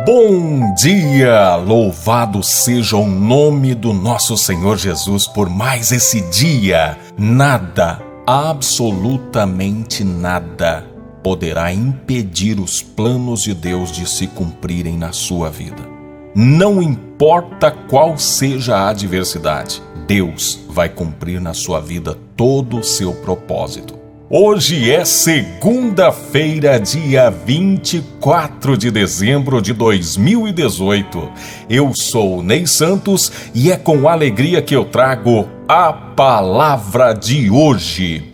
Bom dia! Louvado seja o nome do nosso Senhor Jesus por mais esse dia. Nada, absolutamente nada, poderá impedir os planos de Deus de se cumprirem na sua vida. Não importa qual seja a adversidade, Deus vai cumprir na sua vida todo o seu propósito. Hoje é segunda-feira, dia 24 de dezembro de 2018. Eu sou o Ney Santos e é com alegria que eu trago a palavra de hoje.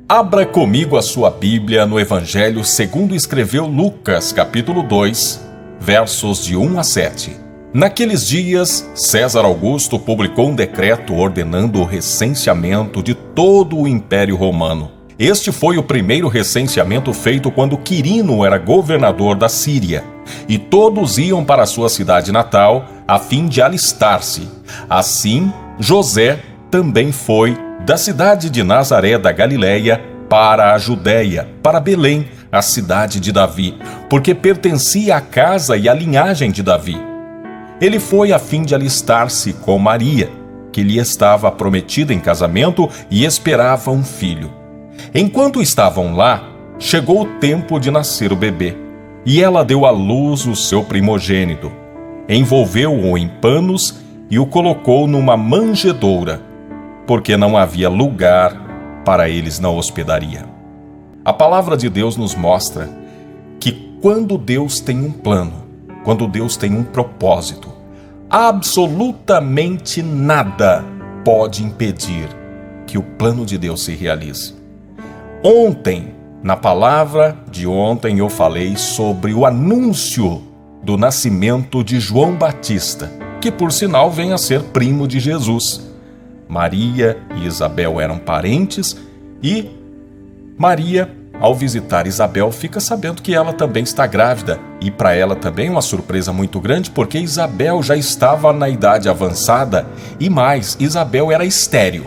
Abra comigo a sua Bíblia no Evangelho segundo escreveu Lucas, capítulo 2, versos de 1 a 7. Naqueles dias, César Augusto publicou um decreto ordenando o recenseamento de todo o Império Romano. Este foi o primeiro recenseamento feito quando Quirino era governador da Síria, e todos iam para sua cidade natal a fim de alistar-se. Assim, José também foi da cidade de Nazaré da Galileia para a Judéia, para Belém, a cidade de Davi, porque pertencia à casa e à linhagem de Davi. Ele foi a fim de alistar-se com Maria, que lhe estava prometida em casamento e esperava um filho. Enquanto estavam lá, chegou o tempo de nascer o bebê, e ela deu à luz o seu primogênito. Envolveu-o em panos e o colocou numa manjedoura, porque não havia lugar para eles na hospedaria. A palavra de Deus nos mostra que quando Deus tem um plano, quando Deus tem um propósito, absolutamente nada pode impedir que o plano de Deus se realize. Ontem, na palavra de ontem, eu falei sobre o anúncio do nascimento de João Batista, que por sinal vem a ser primo de Jesus. Maria e Isabel eram parentes e Maria, ao visitar Isabel, fica sabendo que ela também está grávida. E para ela também uma surpresa muito grande, porque Isabel já estava na idade avançada e mais, Isabel era estéril.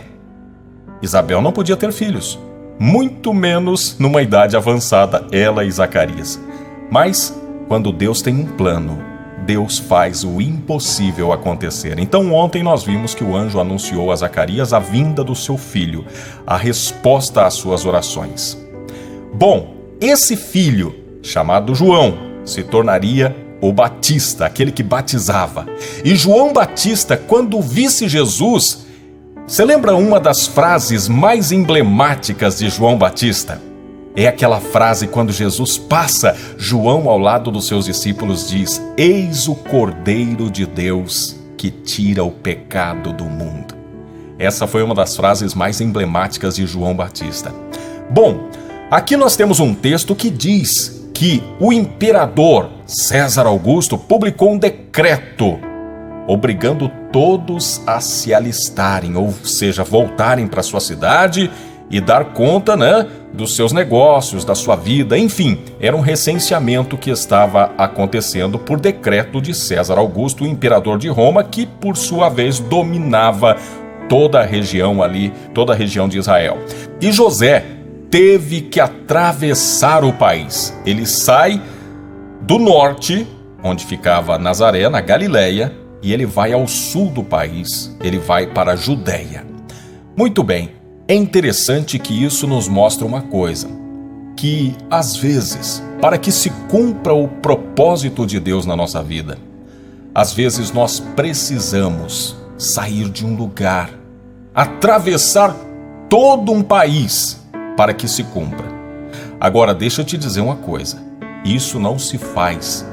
Isabel não podia ter filhos. Muito menos numa idade avançada, ela e Zacarias. Mas, quando Deus tem um plano, Deus faz o impossível acontecer. Então, ontem nós vimos que o anjo anunciou a Zacarias a vinda do seu filho, a resposta às suas orações. Bom, esse filho, chamado João, se tornaria o Batista, aquele que batizava. E João Batista, quando visse Jesus, você lembra uma das frases mais emblemáticas de João Batista? É aquela frase quando Jesus passa, João ao lado dos seus discípulos diz: "Eis o Cordeiro de Deus que tira o pecado do mundo." Essa foi uma das frases mais emblemáticas de João Batista. Bom, aqui nós temos um texto que diz que o imperador César Augusto publicou um decreto obrigando todos a se alistarem, ou seja, voltarem para sua cidade e dar conta, dos seus negócios, da sua vida, enfim, era um recenseamento que estava acontecendo por decreto de César Augusto, o imperador de Roma, que por sua vez dominava toda a região ali, toda a região de Israel. E José teve que atravessar o país. Ele sai do norte, onde ficava Nazaré, na Galileia, e ele vai ao sul do país, ele vai para a Judéia. Muito bem, é interessante que isso nos mostra uma coisa, que às vezes, para que se cumpra o propósito de Deus na nossa vida, às vezes nós precisamos sair de um lugar, atravessar todo um país para que se cumpra. Agora, deixa eu te dizer uma coisa, isso não se faz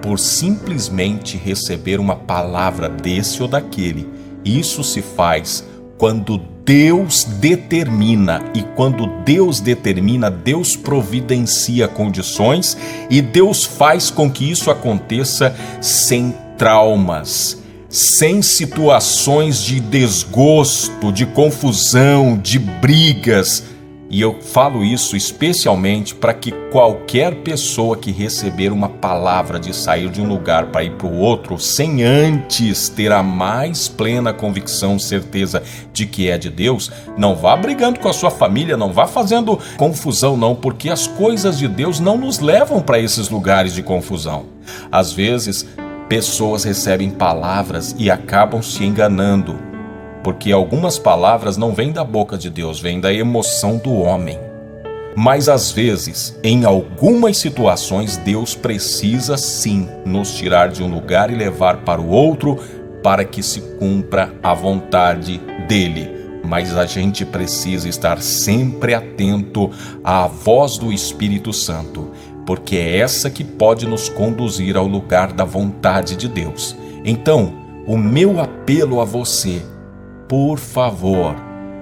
por simplesmente receber uma palavra desse ou daquele. Isso se faz quando Deus determina, e quando Deus determina, Deus providencia condições e Deus faz com que isso aconteça sem traumas, sem situações de desgosto, de confusão, de brigas. E eu falo isso especialmente para que qualquer pessoa que receber uma palavra de sair de um lugar para ir para o outro, sem antes ter a mais plena convicção, certeza de que é de Deus, não vá brigando com a sua família, não vá fazendo confusão não, porque as coisas de Deus não nos levam para esses lugares de confusão. Às vezes, pessoas recebem palavras e acabam se enganando, porque algumas palavras não vêm da boca de Deus, vêm da emoção do homem. Mas às vezes, em algumas situações, Deus precisa sim nos tirar de um lugar e levar para o outro para que se cumpra a vontade dele. Mas a gente precisa estar sempre atento à voz do Espírito Santo, porque é essa que pode nos conduzir ao lugar da vontade de Deus. Então, o meu apelo a você: por favor,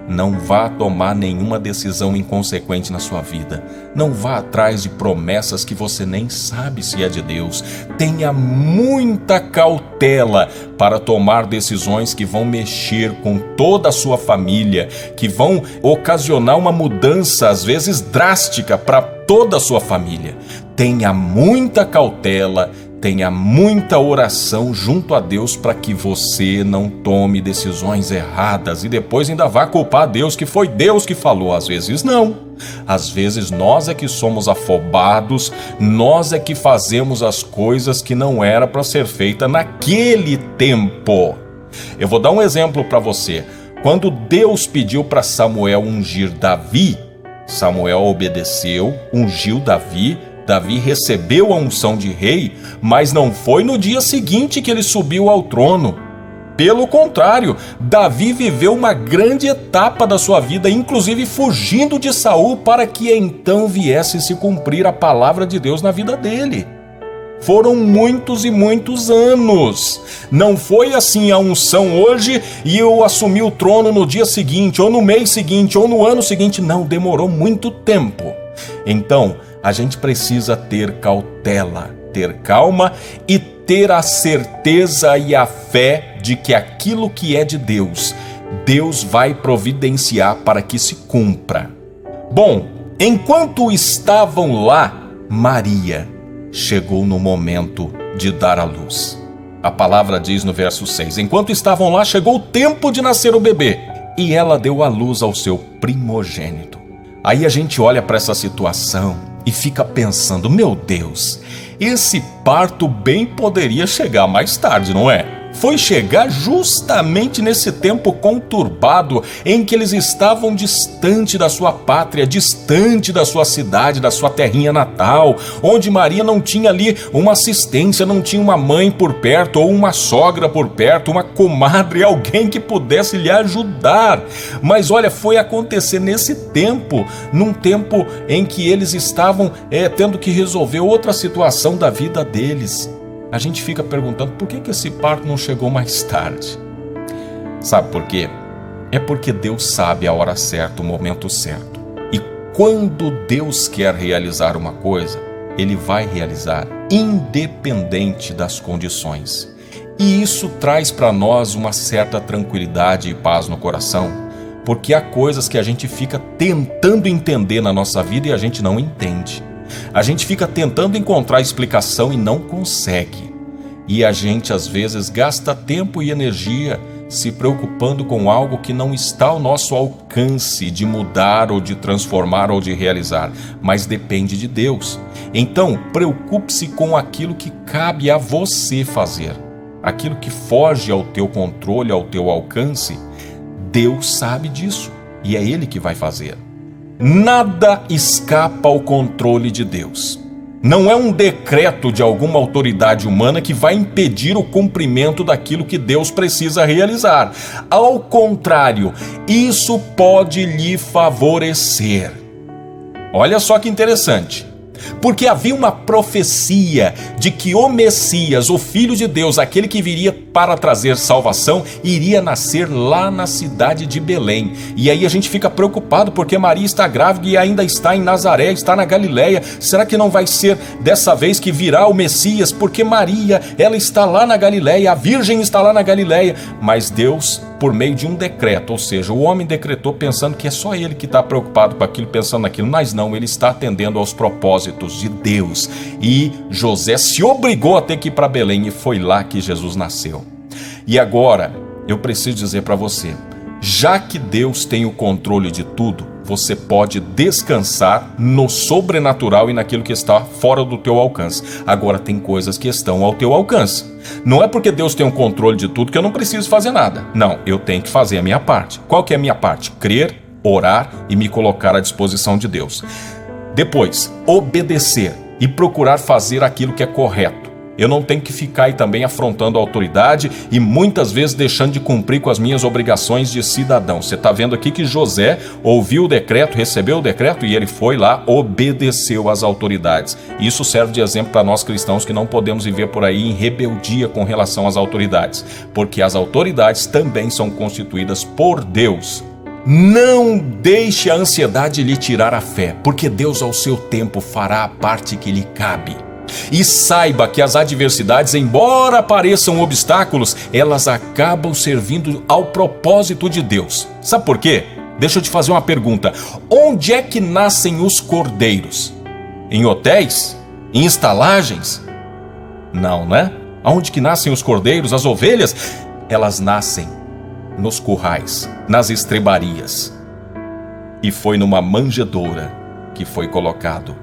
não vá tomar nenhuma decisão inconsequente na sua vida. Não vá atrás de promessas que você nem sabe se é de Deus. Tenha muita cautela para tomar decisões que vão mexer com toda a sua família, que vão ocasionar uma mudança, às vezes drástica, para toda a sua família. Tenha muita cautela, tenha muita oração junto a Deus para que você não tome decisões erradas e depois ainda vá culpar Deus, que foi Deus que falou. Às vezes não. Às vezes nós é que somos afobados, nós é que fazemos as coisas que não era para ser feita naquele tempo. Eu vou dar um exemplo para você. Quando Deus pediu para Samuel ungir Davi, Samuel obedeceu, ungiu Davi. Davi recebeu a unção de rei, mas não foi no dia seguinte que ele subiu ao trono. Pelo contrário, Davi viveu uma grande etapa da sua vida, inclusive fugindo de Saul, para que então viesse se cumprir a palavra de Deus na vida dele. Foram muitos e muitos anos. Não foi assim a unção hoje e eu assumi o trono no dia seguinte, ou no mês seguinte, ou no ano seguinte. Não, demorou muito tempo. Então, a gente precisa ter cautela, ter calma e ter a certeza e a fé de que aquilo que é de Deus, Deus vai providenciar para que se cumpra. Bom, enquanto estavam lá, Maria chegou no momento de dar à luz. A palavra diz no verso 6, enquanto estavam lá, chegou o tempo de nascer o bebê, e ela deu à luz ao seu primogênito. Aí a gente olha para essa situação e fica pensando, meu Deus, esse parto bem poderia chegar mais tarde, não é? Foi chegar justamente nesse tempo conturbado em que eles estavam distante da sua pátria, distante da sua cidade, da sua terrinha natal, onde Maria não tinha ali uma assistência, não tinha uma mãe por perto, ou uma sogra por perto, uma comadre, alguém que pudesse lhe ajudar. Mas olha, foi acontecer nesse tempo, num tempo em que eles estavam tendo que resolver outra situação da vida deles. A gente fica perguntando por que esse parto não chegou mais tarde. Sabe por quê? É porque Deus sabe a hora certa, o momento certo. E quando Deus quer realizar uma coisa, Ele vai realizar, independente das condições. E isso traz para nós uma certa tranquilidade e paz no coração, porque há coisas que a gente fica tentando entender na nossa vida e a gente não entende. A gente fica tentando encontrar explicação e não consegue. E a gente às vezes gasta tempo e energia se preocupando com algo que não está ao nosso alcance de mudar ou de transformar ou de realizar, mas depende de Deus. Então, preocupe-se com aquilo que cabe a você fazer. Aquilo que foge ao teu controle, ao teu alcance, Deus sabe disso e é Ele que vai fazer. Nada escapa ao controle de Deus. Não é um decreto de alguma autoridade humana que vai impedir o cumprimento daquilo que Deus precisa realizar. Ao contrário, isso pode lhe favorecer. Olha só que interessante. Porque havia uma profecia de que o Messias, o Filho de Deus, aquele que viria para trazer salvação, iria nascer lá na cidade de Belém. E aí a gente fica preocupado porque Maria está grávida e ainda está em Nazaré, está na Galileia. Será que não vai ser dessa vez que virá o Messias? Porque Maria, ela está lá na Galileia, a Virgem está lá na Galileia. Mas Deus por meio de um decreto, ou seja, o homem decretou pensando que é só ele que está preocupado com aquilo, pensando naquilo, mas não, ele está atendendo aos propósitos de Deus. E José se obrigou a ter que ir para Belém e foi lá que Jesus nasceu. E agora, eu preciso dizer para você, já que Deus tem o controle de tudo, você pode descansar no sobrenatural e naquilo que está fora do teu alcance. Agora tem coisas que estão ao teu alcance. Não é porque Deus tem o controle de tudo que eu não preciso fazer nada. Não, eu tenho que fazer a minha parte. Qual que é a minha parte? Crer, orar e me colocar à disposição de Deus. Depois, obedecer e procurar fazer aquilo que é correto. Eu não tenho que ficar aí também afrontando a autoridade e muitas vezes deixando de cumprir com as minhas obrigações de cidadão. Você está vendo aqui que José ouviu o decreto, recebeu o decreto e ele foi lá, obedeceu às autoridades. Isso serve de exemplo para nós cristãos que não podemos viver por aí em rebeldia com relação às autoridades, porque as autoridades também são constituídas por Deus. Não deixe a ansiedade lhe tirar a fé, porque Deus ao seu tempo fará a parte que lhe cabe. E saiba que as adversidades, embora pareçam obstáculos, elas acabam servindo ao propósito de Deus. Sabe por quê? Deixa eu te fazer uma pergunta. Onde é que nascem os cordeiros? Em hotéis? Em estalagens? Não, né? Aonde que nascem os cordeiros, as ovelhas? Elas nascem nos currais, nas estrebarias. E foi numa manjedoura que foi colocado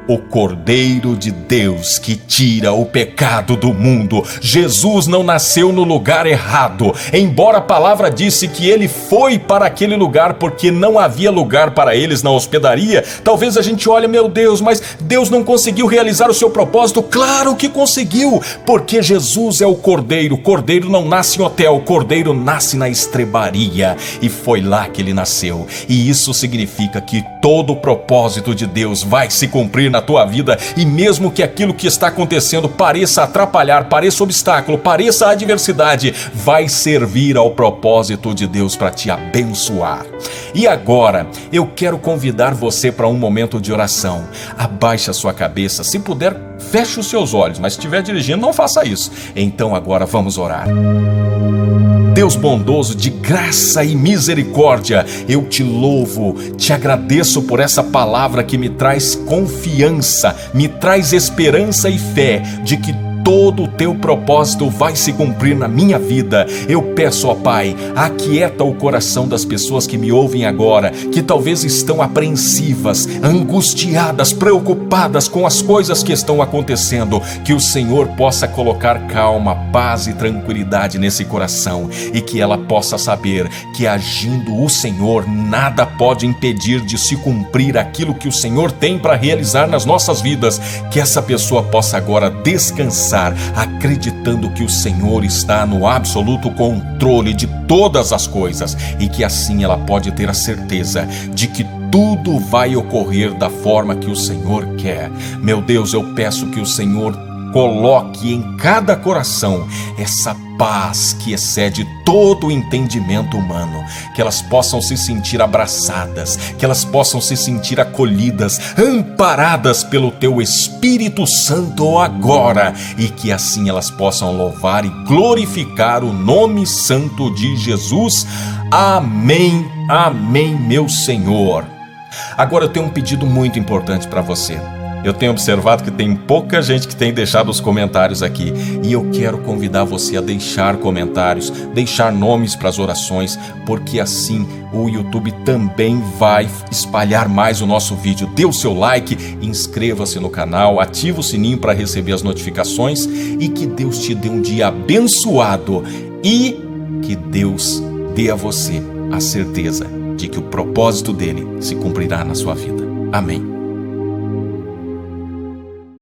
o Cordeiro de Deus que tira o pecado do mundo. Jesus não nasceu no lugar errado, embora a palavra disse que ele foi para aquele lugar porque não havia lugar para eles na hospedaria. Talvez a gente olhe, meu Deus, mas Deus não conseguiu realizar o seu propósito. Claro que conseguiu, porque Jesus é o Cordeiro. O Cordeiro não nasce em hotel, o Cordeiro nasce na estrebaria, e foi lá que ele nasceu. E isso significa que todo o propósito de Deus vai se cumprir na tua vida, e mesmo que aquilo que está acontecendo pareça atrapalhar, pareça obstáculo, pareça adversidade, vai servir ao propósito de Deus para te abençoar. E agora, eu quero convidar você para um momento de oração. Abaixe a sua cabeça, se puder, feche os seus olhos, mas se estiver dirigindo, não faça isso. Então agora vamos orar. Deus bondoso, de graça e misericórdia, eu te louvo, te agradeço por essa palavra que me traz confiança, me traz esperança e fé de que todo o teu propósito vai se cumprir na minha vida. Eu peço, ó Pai, aquieta o coração das pessoas que me ouvem agora, que talvez estão apreensivas, angustiadas, preocupadas com as coisas que estão acontecendo, que o Senhor possa colocar calma, paz e tranquilidade nesse coração, e que ela possa saber que agindo o Senhor, nada pode impedir de se cumprir aquilo que o Senhor tem para realizar nas nossas vidas. Que essa pessoa possa agora descansar, acreditando que o Senhor está no absoluto controle de todas as coisas, e que assim ela pode ter a certeza de que tudo vai ocorrer da forma que o Senhor quer. Meu Deus, eu peço que o Senhor coloque em cada coração essa paz que excede todo o entendimento humano, que elas possam se sentir abraçadas, que elas possam se sentir acolhidas, amparadas pelo Teu Espírito Santo agora, e que assim elas possam louvar e glorificar o nome santo de Jesus. Amém, amém, meu Senhor. Agora eu tenho um pedido muito importante para você. Eu tenho observado que tem pouca gente que tem deixado os comentários aqui, e eu quero convidar você a deixar comentários, deixar nomes para as orações, porque assim o YouTube também vai espalhar mais o nosso vídeo. Dê o seu like, inscreva-se no canal, ative o sininho para receber as notificações, e que Deus te dê um dia abençoado, e que Deus dê a você a certeza de que o propósito dele se cumprirá na sua vida. Amém.